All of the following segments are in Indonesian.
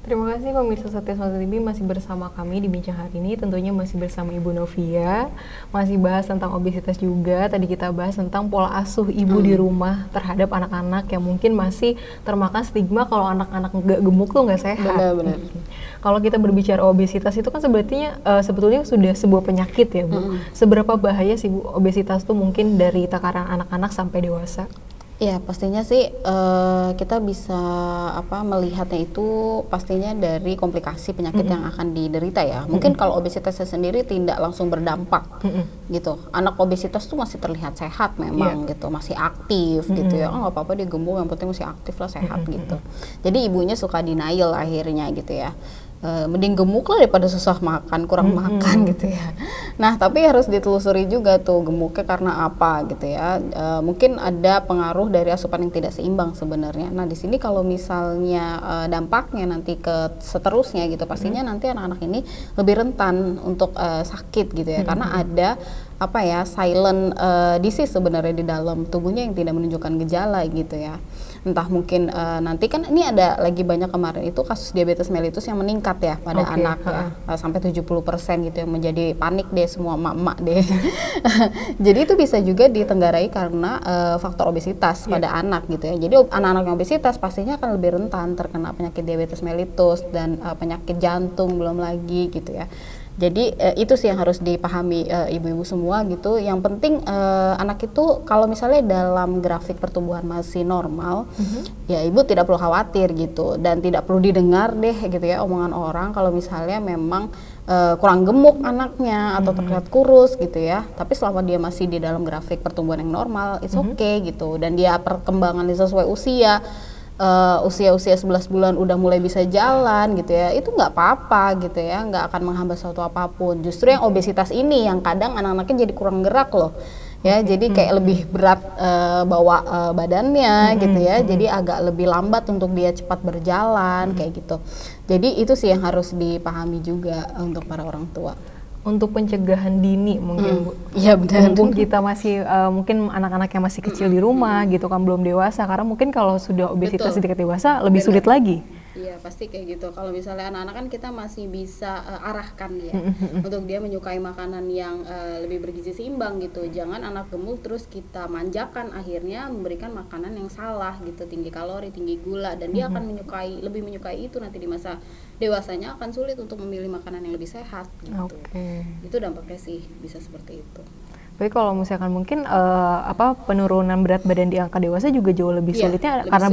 Terima kasih pemirsa Setia Smart TV masih bersama kami di Bincang hari ini. Tentunya masih bersama Ibu Novia, masih bahas tentang obesitas juga. Tadi kita bahas tentang pola asuh ibu di rumah terhadap anak-anak yang mungkin masih termakan stigma kalau anak-anak nggak gemuk tuh nggak sehat. Benar-benar. Kalau kita berbicara obesitas itu kan sebetulnya sudah sebuah penyakit ya Bu. Seberapa bahaya sih Bu obesitas tuh mungkin dari takaran anak-anak sampai dewasa? Ya pastinya sih kita bisa melihatnya itu pastinya dari komplikasi penyakit yang akan diderita ya. Mungkin kalau obesitasnya sendiri tidak langsung berdampak gitu. Anak obesitas tuh masih terlihat sehat memang gitu, masih aktif gitu ya. Nggak apa-apa dia gemuk, yang penting masih aktif lah, sehat gitu. Jadi ibunya suka denial akhirnya gitu ya. Mending gemuk lah daripada susah makan, kurang makan gitu ya. Nah tapi harus ditelusuri juga tuh gemuknya karena apa gitu ya. Mungkin ada pengaruh dari asupan yang tidak seimbang sebenarnya. Nah di sini kalau misalnya dampaknya nanti ke seterusnya gitu, pastinya nanti anak-anak ini lebih rentan untuk sakit gitu ya, karena ada silent disease sebenarnya di dalam tubuhnya yang tidak menunjukkan gejala gitu ya. Entah mungkin nanti kan ini ada lagi banyak kemarin itu kasus diabetes mellitus yang meningkat ya pada anak ya, sampai 70% gitu, yang menjadi panik deh semua emak-emak deh. Jadi itu bisa juga ditenggarai karena faktor obesitas pada anak gitu ya. Jadi anak-anak yang obesitas pastinya akan lebih rentan terkena penyakit diabetes mellitus dan penyakit jantung belum lagi gitu ya. Jadi itu sih yang harus dipahami ibu-ibu semua gitu. Yang penting anak itu kalau misalnya dalam grafik pertumbuhan masih normal, ya ibu tidak perlu khawatir gitu, dan tidak perlu didengar deh gitu ya omongan orang kalau misalnya memang kurang gemuk anaknya atau terlihat kurus gitu ya. Tapi selama dia masih di dalam grafik pertumbuhan yang normal, it's okay gitu, dan dia perkembangannya sesuai usia. Usia 11 bulan udah mulai bisa jalan gitu ya, itu nggak apa-apa gitu ya, nggak akan menghambat suatu apapun. Justru yang obesitas ini yang kadang anak-anaknya jadi kurang gerak loh ya, jadi kayak lebih berat bawa badannya gitu ya, jadi agak lebih lambat untuk dia cepat berjalan kayak gitu. Jadi itu sih yang harus dipahami juga untuk para orang tua. Untuk pencegahan dini mungkin Bu. Iya benar. Mumpung kita masih mungkin anak-anak yang masih kecil di rumah gitu kan, belum dewasa, karena mungkin kalau sudah obesitas di tingkat dewasa lebih sulit lagi. Iya pasti kayak gitu. Kalau misalnya anak-anak kan kita masih bisa arahkan ya untuk dia menyukai makanan yang lebih bergizi seimbang gitu. Jangan anak gemuk terus kita manjakan, akhirnya memberikan makanan yang salah gitu, tinggi kalori, tinggi gula, dan dia akan lebih menyukai itu nanti di masa dewasanya akan sulit untuk memilih makanan yang lebih sehat gitu. Itu dampaknya sih bisa seperti itu. Tapi kalau misalkan mungkin penurunan berat badan di angka dewasa juga jauh lebih sulitnya karena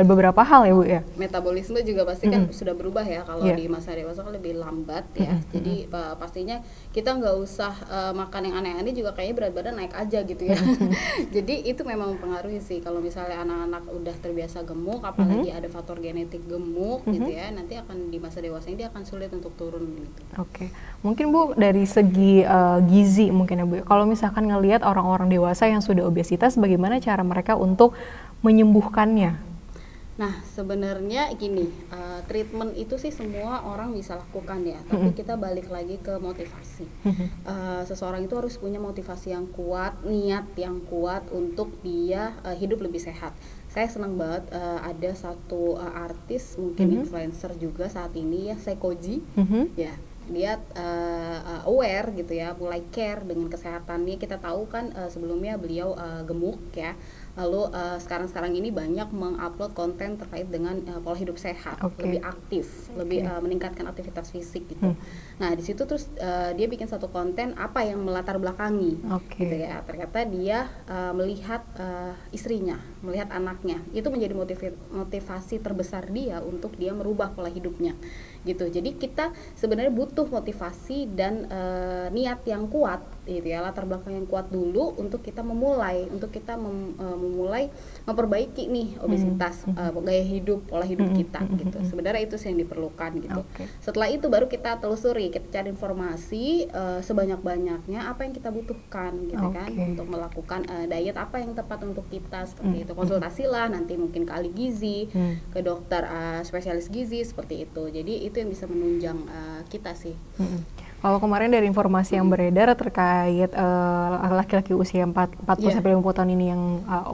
beberapa hal ya Bu ya. Metabolisme juga pasti kan sudah berubah ya, kalau di masa dewasa kan lebih lambat ya. Jadi pastinya kita nggak usah makan yang aneh-aneh juga kayaknya berat badan naik aja gitu ya. Jadi itu memang mempengaruhi sih kalau misalnya anak-anak udah terbiasa gemuk, apalagi ada faktor genetik gemuk gitu ya, nanti akan di masa dewasa ini dia akan sulit untuk turun gitu. Mungkin Bu dari segi gizi mungkin ya Bu, kalau misalkan ngelihat orang-orang dewasa yang sudah obesitas, bagaimana cara mereka untuk menyembuhkannya? Nah sebenarnya gini, treatment itu sih semua orang bisa lakukan ya, tapi kita balik lagi ke motivasi. Seseorang itu harus punya motivasi yang kuat, niat yang kuat untuk dia hidup lebih sehat. Saya senang banget ada satu artis, mungkin influencer juga saat ini ya, Sekoji ya. Dia aware gitu ya, mulai care dengan kesehatannya. Kita tahu kan sebelumnya beliau gemuk ya, lalu sekarang ini banyak mengupload konten terkait dengan pola hidup sehat, lebih aktif, lebih meningkatkan aktivitas fisik gitu. Nah di situ terus dia bikin satu konten apa yang melatar belakangi gitu ya. Ternyata dia melihat istrinya, melihat anaknya, itu menjadi motivasi terbesar dia untuk dia merubah pola hidupnya gitu. Jadi kita sebenarnya butuh motivasi dan niat yang kuat gitu ya, latar belakang yang kuat dulu untuk kita memulai memperbaiki nih obesitas, gaya hidup, pola hidup kita gitu. Sebenarnya itu sih yang diperlukan gitu. Setelah itu baru kita telusuri, kita cari informasi sebanyak-banyaknya apa yang kita butuhkan gitu kan, untuk melakukan diet apa yang tepat untuk kita seperti itu. Konsultasilah nanti mungkin ke ahli gizi, ke dokter spesialis gizi seperti itu. Jadi itu yang bisa menunjang kita sih. Kalau kemarin dari informasi yang beredar terkait laki-laki usia 40 sampai 50 tahun ini yang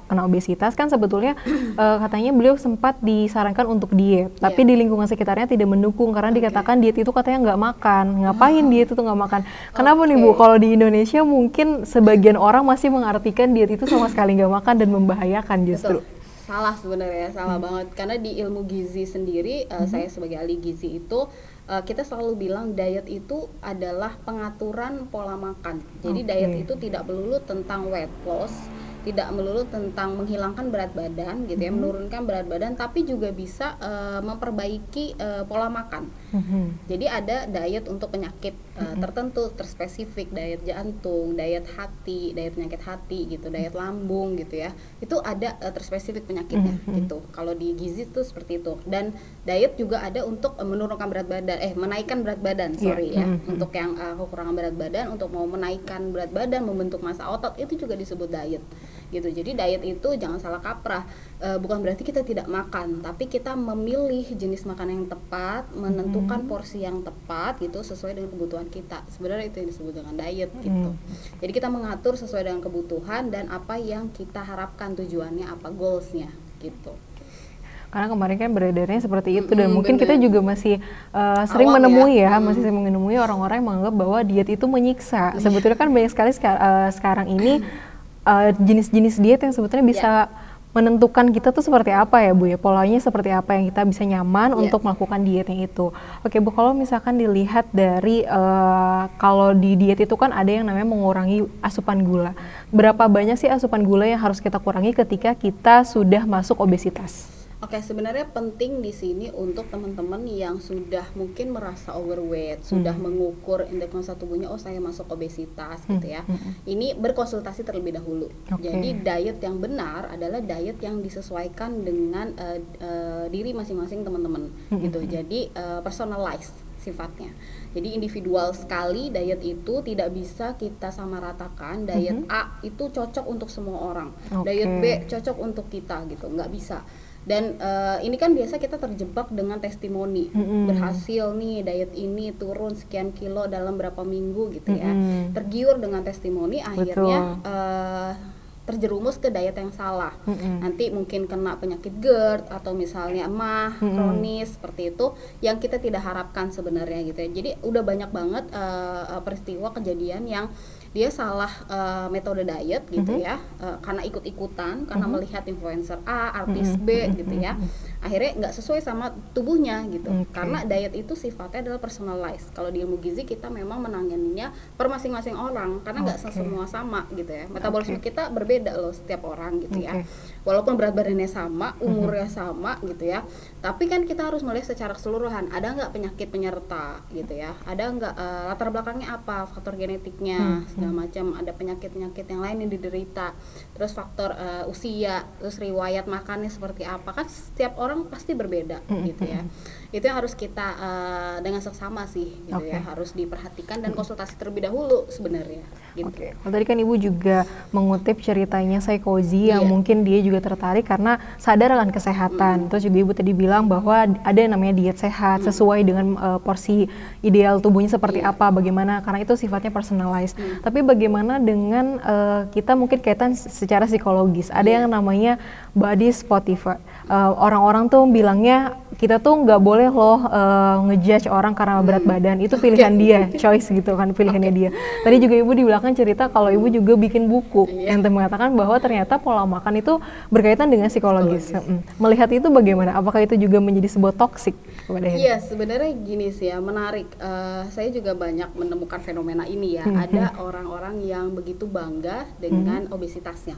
kena obesitas, kan sebetulnya katanya beliau sempat disarankan untuk diet, tapi di lingkungan sekitarnya tidak mendukung karena dikatakan diet itu katanya nggak makan. Ngapain diet itu nggak makan? Kenapa nih Bu? Kalau di Indonesia mungkin sebagian orang masih mengartikan diet itu sama sekali nggak makan dan membahayakan justru. Salah sebenarnya, salah banget. Karena di ilmu gizi sendiri, saya sebagai ahli gizi itu kita selalu bilang diet itu adalah pengaturan pola makan. Jadi diet itu tidak melulu tentang weight loss, tidak melulu tentang menghilangkan berat badan gitu ya, menurunkan berat badan, tapi juga bisa memperbaiki pola makan. Jadi ada diet untuk penyakit tertentu, terspesifik, diet jantung, diet hati, diet penyakit hati gitu, diet lambung gitu ya. Itu ada terspesifik penyakitnya gitu. Kalau di gizi itu seperti itu. Dan diet juga ada untuk menurunkan berat badan, menaikkan berat badan, untuk yang kekurangan berat badan, untuk mau menaikkan berat badan, membentuk massa otot, itu juga disebut diet gitu. Jadi diet itu jangan salah kaprah, bukan berarti kita tidak makan, tapi kita memilih jenis makanan yang tepat, menentukan porsi yang tepat gitu sesuai dengan kebutuhan kita. Sebenarnya itu yang disebut dengan diet gitu. Jadi kita mengatur sesuai dengan kebutuhan dan apa yang kita harapkan, tujuannya apa, goalsnya gitu. Karena kemarin kan beredarnya seperti itu dan mungkin kita juga masih sering menemui masih sering menemui orang-orang yang menganggap bahwa diet itu menyiksa. Sebetulnya kan banyak sekali sekarang ini jenis-jenis diet yang sebetulnya bisa menentukan kita tuh seperti apa ya Bu ya, polanya seperti apa yang kita bisa nyaman untuk melakukan dietnya itu. Oke Bu, kalau misalkan dilihat dari kalau di diet itu kan ada yang namanya mengurangi asupan gula. Berapa banyak sih asupan gula yang harus kita kurangi ketika kita sudah masuk obesitas? Oke, sebenarnya penting di sini untuk teman-teman yang sudah mungkin merasa overweight, sudah mengukur indeks massa tubuhnya, oh saya masuk obesitas gitu ya. Ini berkonsultasi terlebih dahulu. Jadi diet yang benar adalah diet yang disesuaikan dengan diri masing-masing teman-teman gitu. Jadi personalized sifatnya. Jadi individual sekali diet itu, tidak bisa kita samaratakan. Diet A itu cocok untuk semua orang, diet B cocok untuk kita gitu, nggak bisa. Dan ini kan biasa kita terjebak dengan testimoni, berhasil nih diet ini turun sekian kilo dalam berapa minggu gitu ya, tergiur dengan testimoni, akhirnya terjerumus ke diet yang salah. Nanti mungkin kena penyakit GERD atau misalnya emah kronis seperti itu yang kita tidak harapkan sebenarnya gitu ya. Jadi udah banyak banget peristiwa kejadian yang dia salah metode diet gitu ya, karena ikut-ikutan, karena melihat influencer A, artis B gitu ya, akhirnya nggak sesuai sama tubuhnya gitu. Karena diet itu sifatnya adalah personalized. Kalau di ilmu gizi kita memang menanganinya per masing-masing orang, karena nggak semua sama gitu ya. Metabolisme kita berbeda loh setiap orang gitu ya. Walaupun berat badannya sama, umurnya sama gitu ya, tapi kan kita harus melihat secara keseluruhan, ada nggak penyakit penyerta gitu ya, ada nggak latar belakangnya apa, faktor genetiknya segala macam, ada penyakit-penyakit yang lain yang diderita, terus faktor usia, terus riwayat makannya seperti apa, kan setiap orang pasti berbeda gitu ya. Itu yang harus kita dengan seksama sih gitu ya, harus diperhatikan dan konsultasi terlebih dahulu sebenarnya gitu. Tadi kan Ibu juga mengutip ceritanya Saikozi yang mungkin dia juga tertarik karena sadar akan kesehatan. Terus juga Ibu tadi bilang bahwa ada yang namanya diet sehat sesuai dengan porsi ideal tubuhnya seperti apa, bagaimana, karena itu sifatnya personalized. Tapi bagaimana dengan kita mungkin kaitan secara psikologis, ada yang namanya body Spotify. Orang-orang tuh bilangnya kita tuh nggak boleh loh ngejudge orang karena berat badan, itu pilihan dia, choice gitu kan, pilihannya dia. Tadi juga Ibu di belakang cerita kalau Ibu juga bikin buku yang mengatakan bahwa ternyata pola makan itu berkaitan dengan psikologis. Melihat itu bagaimana? Apakah itu juga menjadi sebuah toksik kepada Heri? Iya, sebenarnya gini sih ya, menarik. Saya juga banyak menemukan fenomena ini ya. Ada orang-orang yang begitu bangga dengan obesitasnya,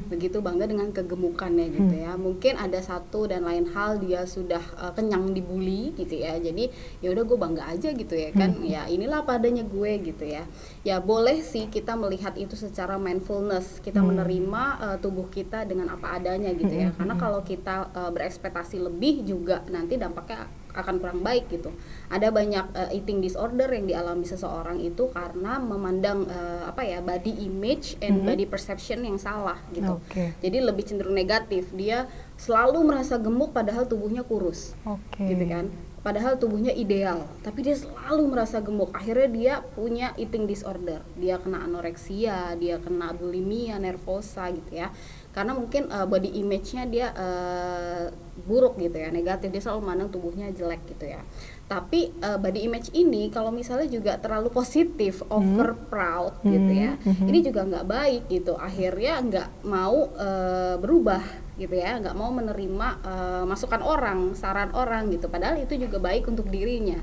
begitu bangga dengan kegemukannya gitu ya. Mungkin ada satu dan lain hal dia sudah kenyang dibully gitu ya, jadi ya udah gue bangga aja gitu ya kan, ya inilah padanya gue gitu ya. Ya boleh sih kita melihat itu secara mindfulness, kita menerima tubuh kita dengan apa adanya gitu ya. Karena kalau kita berekspektasi lebih juga nanti dampaknya akan kurang baik gitu. Ada banyak eating disorder yang dialami seseorang itu karena memandang body image and body perception yang salah gitu. Jadi lebih cenderung negatif, dia selalu merasa gemuk padahal tubuhnya kurus, gitu kan. Padahal tubuhnya ideal, tapi dia selalu merasa gemuk. Akhirnya dia punya eating disorder. Dia kena anoreksia, dia kena bulimia, nervosa gitu ya. Karena mungkin body image-nya dia buruk gitu ya, negatif. Dia selalu memandang tubuhnya jelek gitu ya. Tapi body image ini kalau misalnya juga terlalu positif, over proud gitu ya, ini juga nggak baik gitu. Akhirnya nggak mau berubah gitu ya, nggak mau menerima masukan orang, saran orang gitu. Padahal itu juga baik untuk dirinya.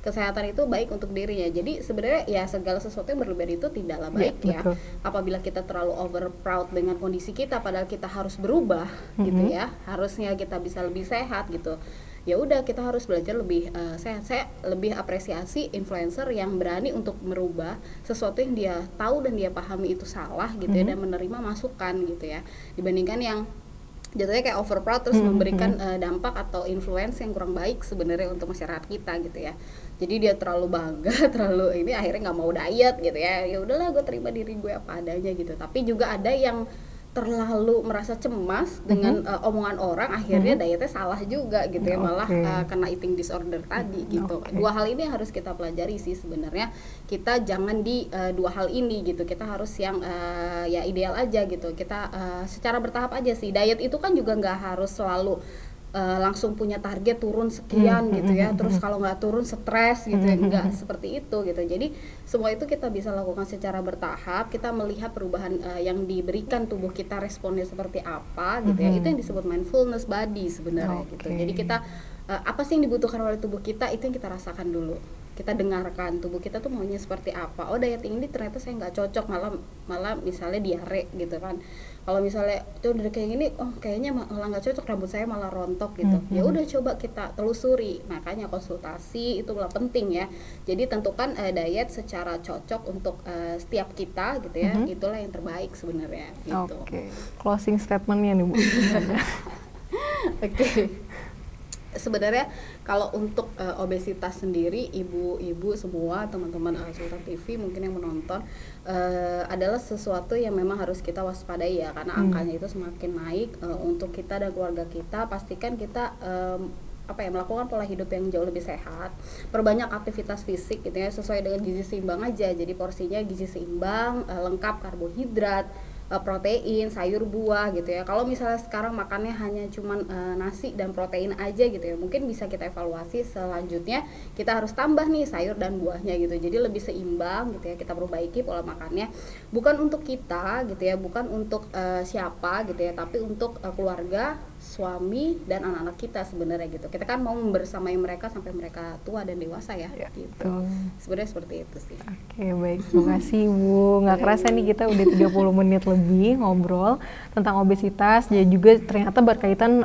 Kesehatan itu baik untuk dirinya. Jadi sebenarnya ya segala sesuatu yang berlebihan itu tidaklah baik ya. Apabila kita terlalu over proud dengan kondisi kita, padahal kita harus berubah gitu ya. Harusnya kita bisa lebih sehat gitu. Ya udah, kita harus belajar lebih sehat. Saya lebih apresiasi influencer yang berani untuk merubah sesuatu yang dia tahu dan dia pahami itu salah gitu ya, dan menerima masukan gitu ya, dibandingkan yang jatuhnya kayak over proud terus memberikan dampak atau influence yang kurang baik sebenarnya untuk masyarakat kita gitu ya. Jadi dia terlalu bangga, terlalu ini, akhirnya nggak mau diet gitu ya. Ya udahlah, gue terima diri gue apa adanya gitu. Tapi juga ada yang terlalu merasa cemas dengan omongan orang, akhirnya dietnya salah juga gitu ya, malah kena eating disorder tadi gitu. Dua hal ini yang harus kita pelajari sih sebenarnya. Kita jangan di dua hal ini gitu, kita harus yang ya ideal aja gitu. Kita secara bertahap aja sih. Diet itu kan juga nggak harus selalu langsung punya target turun sekian gitu ya, terus kalau nggak turun stres gitu ya, nggak seperti itu gitu. Jadi semua itu kita bisa lakukan secara bertahap. Kita melihat perubahan yang diberikan tubuh kita, responnya seperti apa gitu ya. Itu yang disebut mindfulness body sebenarnya gitu. Jadi kita apa sih yang dibutuhkan oleh tubuh kita, itu yang kita rasakan dulu. Kita dengarkan tubuh kita tuh maunya seperti apa. Oh, diet ini ternyata saya nggak cocok, malah misalnya diare gitu kan. Kalau misalnya tuh udah kayak gini, oh kayaknya malah nggak cocok, rambut saya malah rontok gitu. Ya udah, coba kita telusuri. Makanya konsultasi itu malah penting ya. Jadi tentukan diet secara cocok untuk setiap kita gitu ya. Itulah yang terbaik sebenarnya gitu. Closing statementnya nih Bu. Sebenarnya kalau untuk obesitas sendiri, ibu-ibu semua, teman-teman Sultan TV mungkin yang menonton, adalah sesuatu yang memang harus kita waspadai ya, karena angkanya itu semakin naik. Untuk kita dan keluarga kita, pastikan kita melakukan pola hidup yang jauh lebih sehat, perbanyak aktivitas fisik gitu ya, sesuai dengan gizi seimbang aja. Jadi porsinya gizi seimbang, lengkap karbohidrat, protein, sayur, buah gitu ya. Kalau misalnya sekarang makannya hanya cuman nasi dan protein aja gitu ya, mungkin bisa kita evaluasi selanjutnya, kita harus tambah nih sayur dan buahnya gitu. Jadi lebih seimbang gitu ya, kita perbaiki pola makannya. Bukan untuk kita gitu ya, bukan untuk siapa gitu ya, tapi untuk keluarga, suami dan anak-anak kita sebenarnya gitu. Kita kan mau membersamai mereka sampai mereka tua dan dewasa ya, gitu. Sebenarnya seperti itu sih. Baik, terima kasih Bu. Nggak kerasa nih kita udah 30 menit lebih ngobrol tentang obesitas, dan juga ternyata berkaitan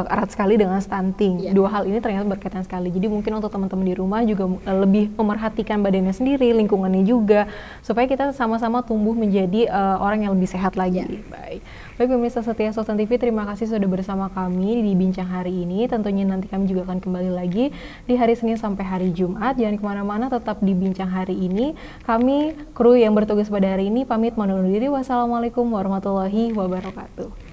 erat sekali dengan stunting. Dua hal ini ternyata berkaitan sekali. Jadi mungkin untuk teman-teman di rumah juga lebih memerhatikan badannya sendiri, lingkungannya juga, supaya kita sama-sama tumbuh menjadi orang yang lebih sehat lagi. Baik pemirsa setia Sultan TV, terima kasih sudah bersama kami di Bincang hari ini. Tentunya nanti kami juga akan kembali lagi di hari Senin sampai hari Jumat. Jangan kemana-mana, tetap di Bincang hari ini. Kami, kru yang bertugas pada hari ini, pamit undur diri. Wassalamualaikum warahmatullahi wabarakatuh.